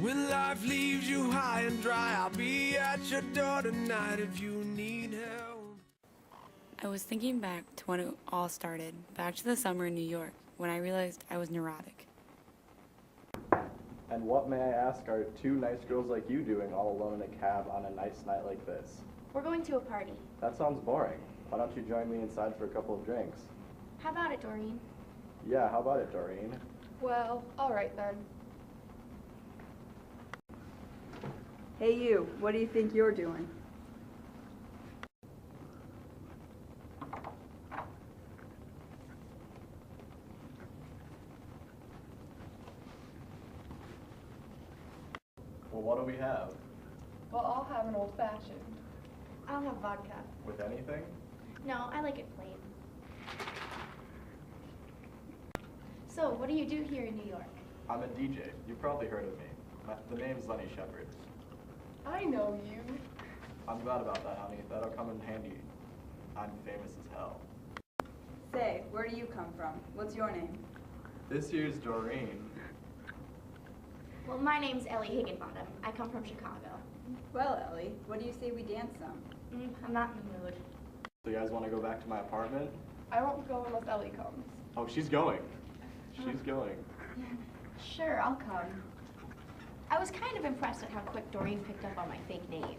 When life leaves you high and dry, I'll be at your door tonight if you need help. I was thinking back to when it all started, back to the summer in New York, when I realized I was neurotic. And what, may I ask, are two nice girls like you doing all alone in a cab on a nice night like this? We're going to a party. That sounds boring. Why don't you join me inside for a couple of drinks? How about it, Doreen? Yeah, how about it, Doreen? Well, all right then. Hey you, what do you think you're doing? Well, what do we have? Well, I'll have an old-fashioned. I'll have vodka. With anything? No, I like it plain. So, what do you do here in New York? I'm a DJ. You've probably heard of me. The name's Lenny Shepard. I know you. I'm glad about that, honey. That'll come in handy. I'm famous as hell. Say, where do you come from? What's your name? This year's Doreen. Well, my name's Ellie Higginbottom. I come from Chicago. Well, Ellie, what do you say we dance some? I'm not in the mood. So you guys want to go back to my apartment? I won't go unless Ellie comes. Oh, she's going. She's going. Sure, I'll come. I was kind of impressed at how quick Doreen picked up on my fake name.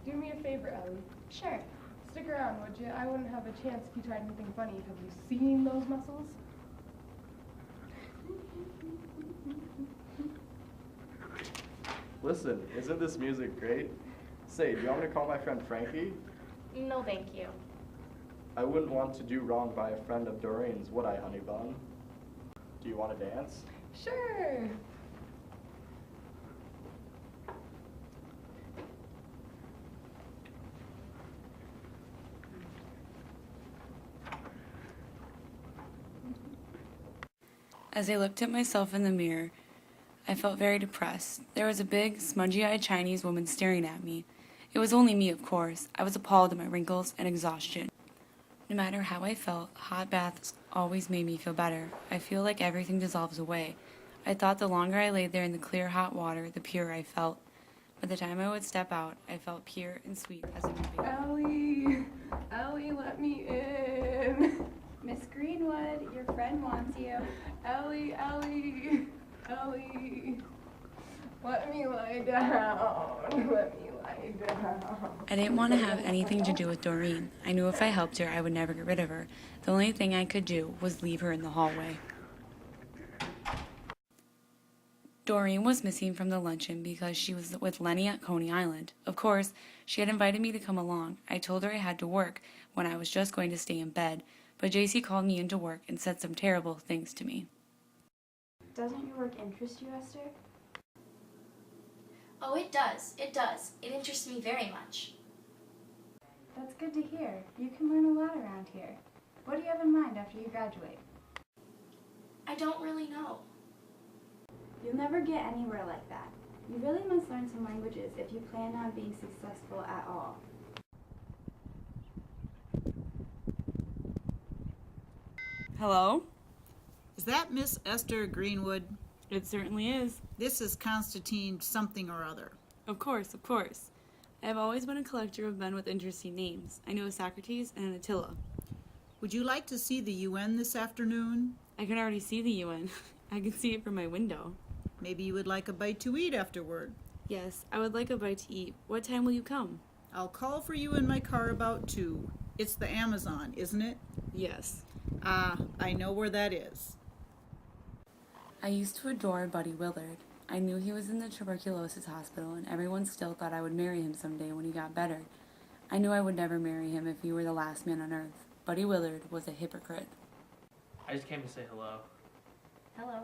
Do me a favor, Ellie. Sure. Stick around, would you? I wouldn't have a chance if you tried anything funny. Have you seen those muscles? Listen, isn't this music great? Say, do you want me to call my friend Frankie? No, thank you. I wouldn't want to do wrong by a friend of Doreen's, would I, honey bun? Do you want to dance? Sure. As I looked at myself in the mirror, I felt very depressed. There was a big, smudgy-eyed Chinese woman staring at me. It was only me, of course. I was appalled at my wrinkles and exhaustion. No matter how I felt, hot baths always made me feel better. I feel like everything dissolves away. I thought the longer I laid there in the clear, hot water, the purer I felt. By the time I would step out, I felt pure and sweet as a new baby. Ellie, let me in. Miss Greenwood, your friend wants you. Ellie. Let me lie down. Let me lie down. I didn't want to have anything to do with Doreen. I knew if I helped her, I would never get rid of her. The only thing I could do was leave her in the hallway. Doreen was missing from the luncheon because she was with Lenny at Coney Island. Of course, she had invited me to come along. I told her I had to work when I was just going to stay in bed, but JC called me into work and said some terrible things to me. Doesn't your work interest you, Esther? Oh, it does. It does. It interests me very much. That's good to hear. You can learn a lot around here. What do you have in mind after you graduate? I don't really know. You'll never get anywhere like that. You really must learn some languages if you plan on being successful at all. Hello? Is that Miss Esther Greenwood? It certainly is. This is Constantine something or other. Of course, of course. I have always been a collector of men with interesting names. I know a Socrates and an Attila. Would you like to see the UN this afternoon? I can already see the UN. I can see it from my window. Maybe you would like a bite to eat afterward. Yes, I would like a bite to eat. What time will you come? I'll call for you in my car about 2. It's the Amazon, isn't it? Yes. Ah, I know where that is. I used to adore Buddy Willard. I knew he was in the tuberculosis hospital, and everyone still thought I would marry him someday when he got better. I knew I would never marry him if he were the last man on earth. Buddy Willard was a hypocrite. I just came to say hello. Hello.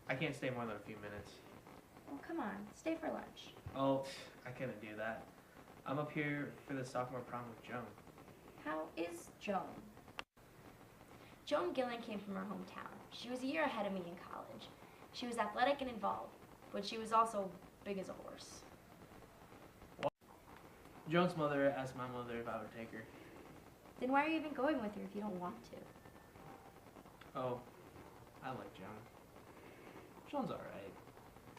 I can't stay more than a few minutes. Well, come on. Stay for lunch. Oh, I couldn't do that. I'm up here for the sophomore prom with Joan. How is Joan? Joan Gillen came from her hometown. She was a year ahead of me in college. She was athletic and involved, but she was also big as a horse. Joan's mother asked my mother if I would take her. Then why are you even going with her if you don't want to? Oh, I like Joan. Joan's alright.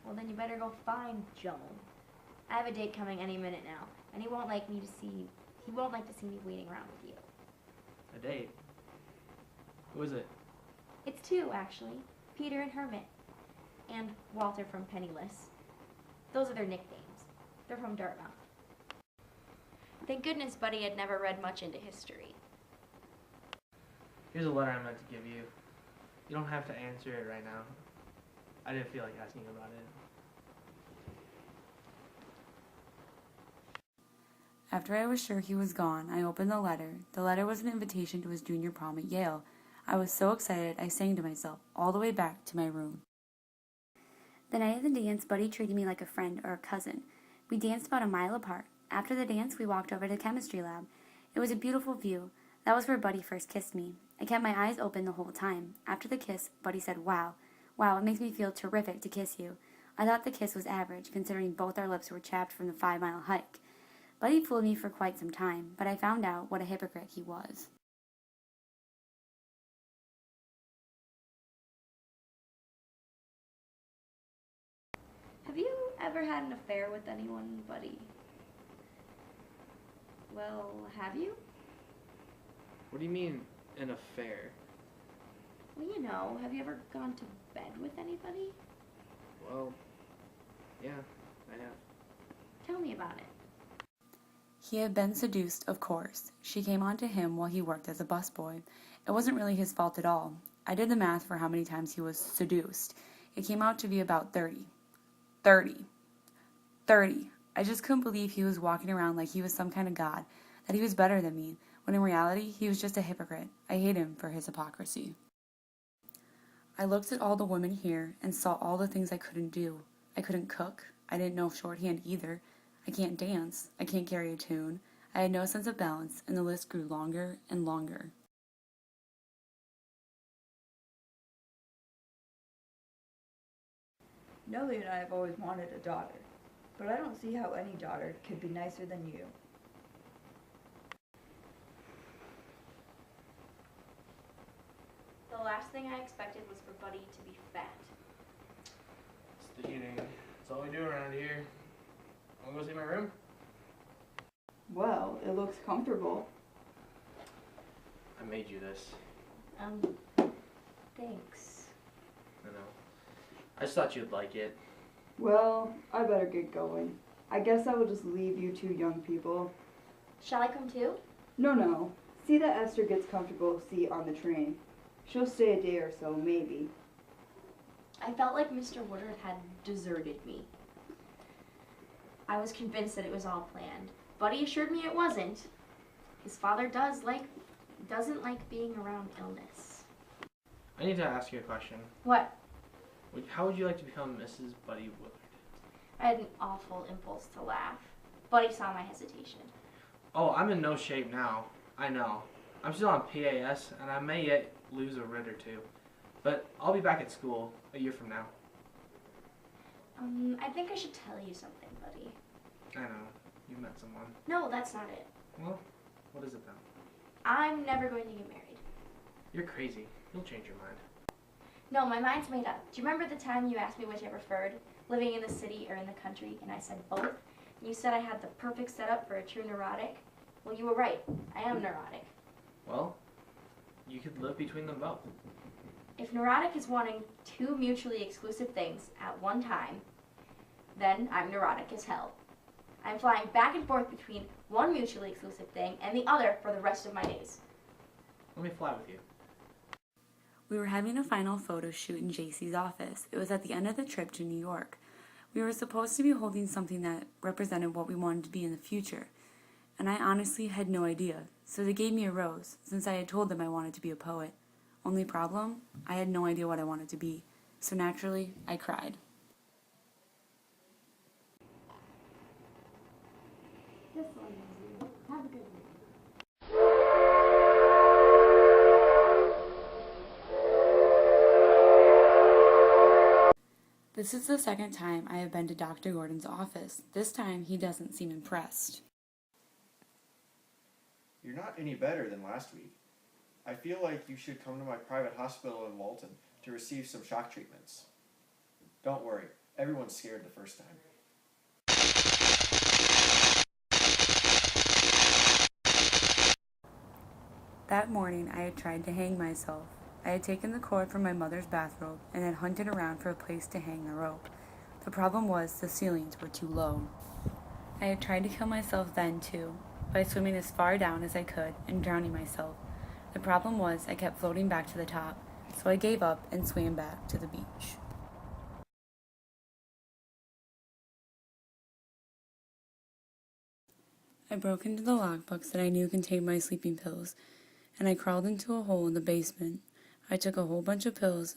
Well, then you better go find Joan. I have a date coming any minute now, and he won't like to see me waiting around with you. A date? Who is it? It's two, actually. Peter and Hermit. And Walter from Penniless. Those are their nicknames. They're from Dartmouth. Thank goodness Buddy had never read much into history. Here's a letter I meant to give you. You don't have to answer it right now. I didn't feel like asking about it. After I was sure he was gone, I opened the letter. The letter was an invitation to his junior prom at Yale. I was so excited I sang to myself all the way back to my room. The night of the dance, Buddy treated me like a friend or a cousin. We danced about a mile apart. After the dance, we walked over to the chemistry lab. It was a beautiful view. That was where Buddy first kissed me. I kept my eyes open the whole time. After the kiss, Buddy said, "Wow, it makes me feel terrific to kiss you." I thought the kiss was average, considering both our lips were chapped from the 5-mile hike. Buddy fooled me for quite some time, but I found out what a hypocrite he was. Have you ever had an affair with anyone, Buddy? Well, have you? What do you mean, an affair? Well, you know, have you ever gone to bed with anybody? Well, yeah, I have. Tell me about it. He had been seduced, of course. She came on to him while he worked as a busboy. It wasn't really his fault at all. I did the math for how many times he was seduced. It came out to be about 30. 30. I just couldn't believe he was walking around like he was some kind of god, that he was better than me, when in reality, he was just a hypocrite. I hate him for his hypocrisy. I looked at all the women here and saw all the things I couldn't do. I couldn't cook. I didn't know shorthand either. I can't dance. I can't carry a tune. I had no sense of balance, and the list grew longer and longer. Nellie and I have always wanted a daughter, but I don't see how any daughter could be nicer than you. The last thing I expected was for Buddy to be fat. It's the heating. That's all we do around here. Wanna go see my room? Well, it looks comfortable. I made you this. Thanks. I know. I just thought you'd like it. Well, I better get going. I guess I will just leave you two young people. Shall I come too? No. See that Esther gets comfortable seat on the train. She'll stay a day or so, maybe. I felt like Mr. Woodard had deserted me. I was convinced that it was all planned. Buddy assured me it wasn't. His father doesn't like being around illness. I need to ask you a question. What? How would you like to become Mrs. Buddy Woodard? I had an awful impulse to laugh. Buddy saw my hesitation. Oh, I'm in no shape now. I know. I'm still on PAS, and I may yet lose a writ or two. But I'll be back at school a year from now. I think I should tell you something, Buddy. I know. You met someone. No, that's not it. Well, what is it then? I'm never going to get married. You're crazy. You'll change your mind. No, my mind's made up. Do you remember the time you asked me which I preferred, living in the city or in the country, and I said both? And you said I had the perfect setup for a true neurotic? Well, you were right. I am neurotic. Well, you could live between them both. If neurotic is wanting two mutually exclusive things at one time, then I'm neurotic as hell. I'm flying back and forth between one mutually exclusive thing and the other for the rest of my days. Let me fly with you. We were having a final photo shoot in JC's office. It was at the end of the trip to New York. We were supposed to be holding something that represented what we wanted to be in the future, and I honestly had no idea, so they gave me a rose, since I had told them I wanted to be a poet. Only problem, I had no idea what I wanted to be, so naturally, I cried. This one is you. Have a good one. This is the second time I have been to Dr. Gordon's office. This time, he doesn't seem impressed. You're not any better than last week. I feel like you should come to my private hospital in Walton to receive some shock treatments. Don't worry, everyone's scared the first time. That morning, I had tried to hang myself. I had taken the cord from my mother's bathrobe and had hunted around for a place to hang the rope. The problem was the ceilings were too low. I had tried to kill myself then, too, by swimming as far down as I could and drowning myself. The problem was I kept floating back to the top, so I gave up and swam back to the beach. I broke into the lockbox that I knew contained my sleeping pills, and I crawled into a hole in the basement. I took a whole bunch of pills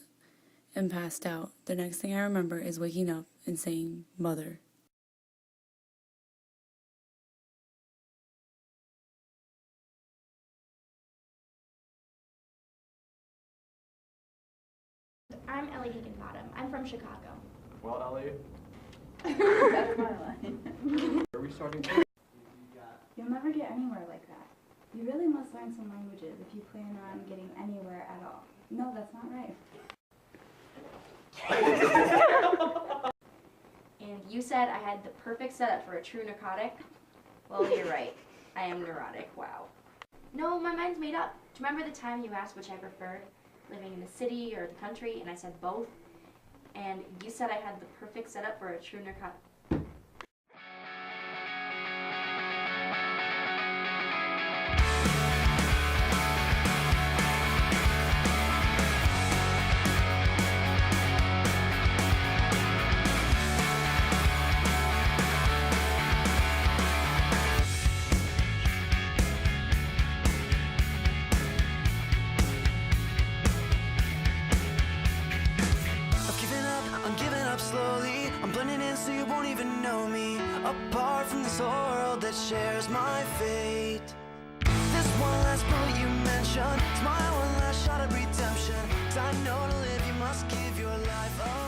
and passed out. The next thing I remember is waking up and saying, "Mother." I'm Ellie Higginbottom. I'm from Chicago. Well, Ellie, That's my line. where are we starting from? You'll never get anywhere like that. You really must learn some languages if you plan on getting anywhere at all. No, that's not right. And you said I had the perfect setup for a true narcotic? Well, you're right. I am neurotic. Wow. No, my mind's made up. Do you remember the time you asked which I preferred? Living in the city or the country? And I said both. And you said I had the perfect setup for a true narcotic. Slowly, I'm blending in so you won't even know me. Apart from this world that shares my fate. This one last bullet you mentioned, it's my one last shot at redemption. 'Cause I know to live you must give your life up.